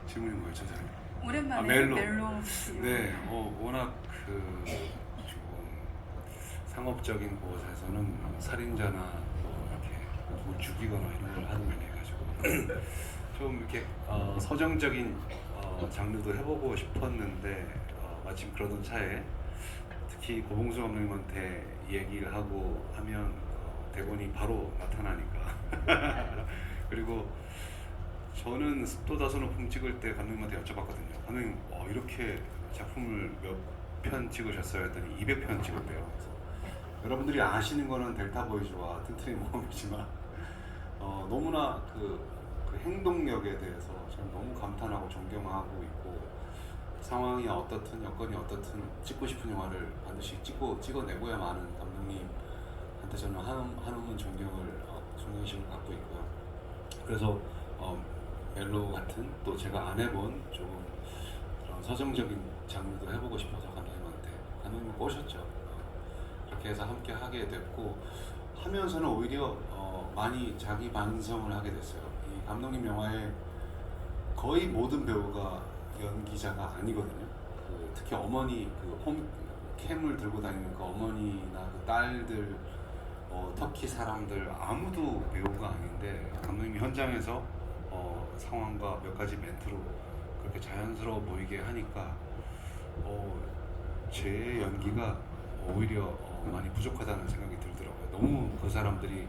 질문이 뭐였죠, 잘? 오랜만에 멜로. 멜로. 네, 워낙 조금 상업적인 곳에서는 살인자나 뭐 이렇게 누굴 죽이거나 이런 걸 하는 걸 해가지고 좀 이렇게 서정적인 장르도 해보고 싶었는데 마침 그러던 차에 특히 고봉수 감독님한테 얘기를 하고 하면 대본이 바로 나타나니까 그리고 저는 습도다소 높음 찍을 때 감독님한테 여쭤봤거든요. 감독님 이렇게 작품을 몇 편 찍으셨어요? 했더니 200편 찍었대요. 그래서 여러분들이 아시는 거는 델타 보이즈와 튼튼이 모험이지만 너무나 그 행동력에 대해서 저는 너무 감탄하고 존경하고 있고 상황이 어떻든 여건이 어떻든 찍고 싶은 영화를 반드시 찍어내고야만 하는 감독님한테 저는 한없는 존경심을 갖고 있고요. 그래서 멜로 같은 또 제가 안 해본 조금 그런 서정적인 장르도 해보고 싶어서 감독님이 꼬셨죠. 그렇게 해서 함께 하게 됐고 하면서는 오히려 많이 자기 반성을 하게 됐어요. 이 감독님 영화에 거의 모든 배우가 연기자가 아니거든요. 특히 어머니 캠을 들고 다니는 그 어머니나 그 딸들, 터키 사람들 아무도 배우가 아닌데 감독님이 현장에서 상황과 몇 가지 멘트로 그렇게 자연스러워 보이게 하니까 제 연기가 오히려 많이 부족하다는 생각이 들더라고요. 너무 그 사람들이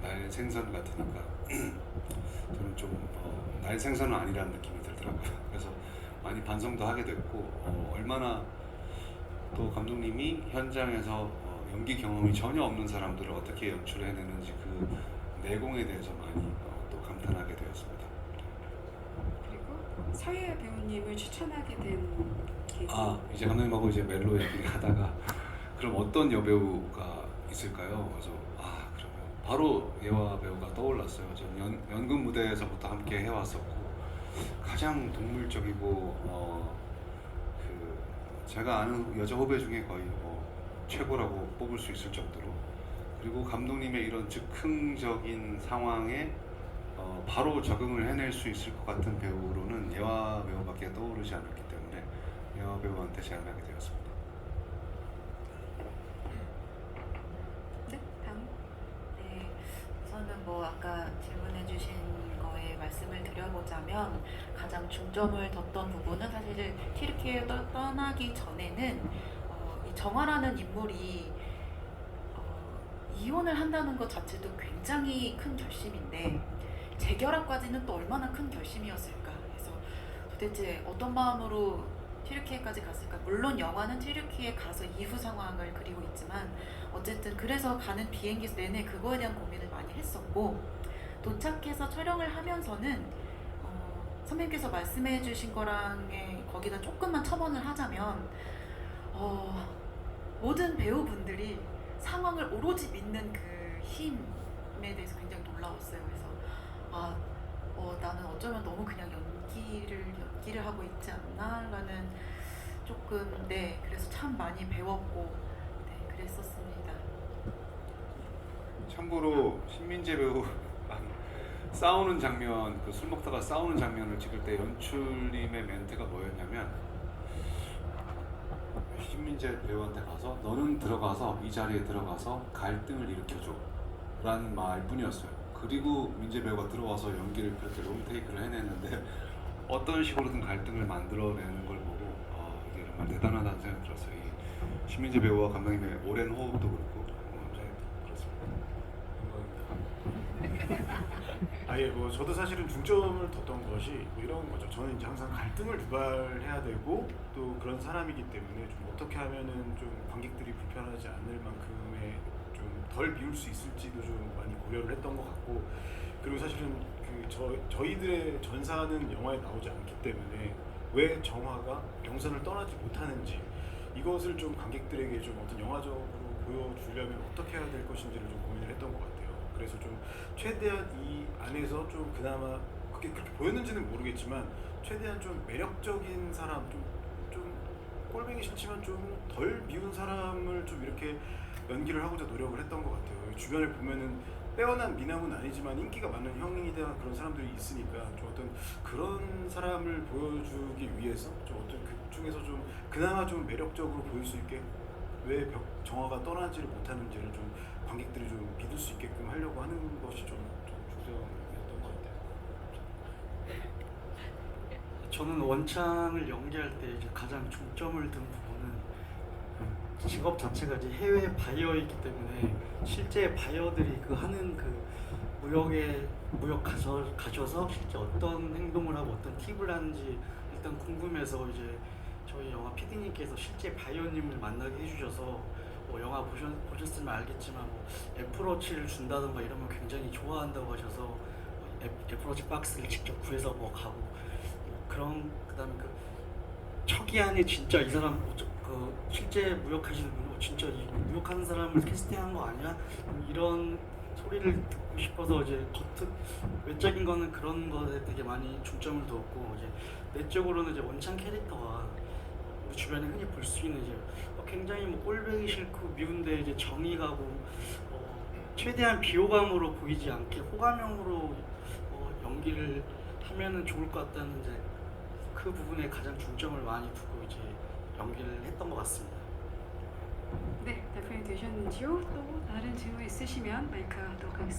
날 생선 같으니까 저는 좀 날 생선은 아니라는 느낌이 들더라고요. 그래서 많이 반성도 하게 됐고 얼마나 또 감독님이 현장에서 연기 경험이 전혀 없는 사람들을 어떻게 연출해내는지 그 내공에 대해서 많이 또 감탄하게 되었습니다. 그리고 서예 배우님을 추천하게 된 계기. 이제 감독님하고 이제 멜로 얘기를 하다가 그럼 어떤 여배우가 있을까요? 그래서 그러면 바로 예화 배우가 떠올랐어요. 저는 연극 무대에서부터 함께 해왔었고 가장 동물적이고 제가 아는 여자 후배 중에 거의 최고라고 뽑을 수 있을 정도로 그리고 감독님의 이런 즉흥적인 상황에 바로 적응을 해낼 수 있을 것 같은 배우로는 예화 배우밖에 떠오르지 않았기 때문에 예화 배우한테 제안하게 되었습니다. 네, 다음. 네, 우선은 뭐 아까 질문해주신 거에 말씀을 드려보자면 가장 중점을 뒀던 부분은 사실 튀르키예 떠나기 전에는 이 정화라는 인물이 이혼을 한다는 것 자체도 굉장히 큰 결심인데 재결합까지는 또 얼마나 큰 결심이었을까. 그래서 도대체 어떤 마음으로 튀르키예까지 갔을까. 물론 영화는 튀르키예 가서 이후 상황을 그리고 있지만 어쨌든 그래서 가는 비행기 내내 그거에 대한 고민을 많이 했었고 도착해서 촬영을 하면서는 선배님께서 말씀해 주신 거랑에 거기다 조금만 첨언을 하자면 모든 배우분들이 상황을 오로지 믿는 그 힘에 대해서 굉장히 놀라웠어요. 그래서 나는 어쩌면 너무 그냥 연기를 하고 있지 않나라는 조금 그래서 참 많이 배웠고 그랬었습니다. 참고로 신민재 배우 싸우는 장면, 술 먹다가 싸우는 장면을 찍을 때 연출님의 멘트가 뭐였냐면 신민재 배우한테 가서 너는 들어가서 이 자리에 들어가서 갈등을 일으켜줘 라는 말뿐이었어요. 그리고 민재 배우가 들어와서 연기를 그렇게 롱테이크를 해냈는데 어떤 식으로든 갈등을 만들어내는 걸 보고 이게 정말 대단하다는 생각이 들었어요. 이 신민재 배우와 감독님의 오랜 호흡도 그렇고 그렇습니다. 저도 사실은 중점을 뒀던 것이 이런 거죠. 저는 이제 항상 갈등을 유발해야 되고 또 그런 사람이기 때문에 좀 어떻게 하면은 좀 관객들이 불편하지 않을 만큼의 좀 덜 미울 수 있을지도 좀 많이 고려를 했던 것 같고 그리고 사실은 저희들의 전사는 영화에 나오지 않기 때문에 왜 정화가 영선을 떠나지 못하는지 이것을 좀 관객들에게 좀 어떤 영화적으로 보여주려면 어떻게 해야 될 것인지를 좀 고민을 했던 것 같아요. 그래서 좀 최대한 이 안에서 좀 그나마 그게 그렇게 보였는지는 모르겠지만 최대한 좀 매력적인 사람, 좀 꼴보기 싫지만 좀 덜 미운 사람을 좀 이렇게 연기를 하고자 노력을 했던 것 같아요. 주변을 보면은 빼어난 미남은 아니지만 인기가 많은 형에 대한 그런 사람들이 있으니까 좀 어떤 그런 사람을 보여주기 위해서 좀 어떤 그 중에서 좀 그나마 좀 매력적으로 보일 수 있게 왜 정화가 떠나지를 못하는지를 좀 관객들이 좀 믿을 수 있게끔 하려고 하는 것이 좀 중점이었던 것 같아요. 저는 원창을 연기할 때 이제 가장 중점을 둔 부분은 직업 자체가 이제 해외 바이어이기 때문에 실제 바이어들이 그 하는 그 무역 가셔서 실제 어떤 행동을 하고 어떤 팁을 하는지 일단 궁금해서 이제 저희 영화 PD님께서 실제 바이어님을 만나게 해주셔서 영화 보셨으면 알겠지만 애플워치를 준다던가 이러면 굉장히 좋아한다고 하셔서 애플워치 박스를 직접 구해서 가고 그런 그다음에 그 척이 안에 진짜 이 사람 그 실제 무역하시는 분 진짜 이 무역하는 사람을 캐스팅한 거 아니야? 이런 소리를 듣고 싶어서 이제 외적인 거는 그런 거에 되게 많이 중점을 두었고 이제 내적으로는 이제 원창 캐릭터가 우리 주변에 흔히 볼 수 있는 이제 굉장히 꼴보기 싫고 미운데 이제 정이 가고 최대한 비호감으로 보이지 않게 호감형으로 연기를 하면은 좋을 것 같다는 이제 그 부분에 가장 중점을 많이 두고 이제 연기를 했던 것 같습니다. 네, 답변이 되셨는지요? 또 다른 질문 있으시면 마이크 하도록 하겠습니다.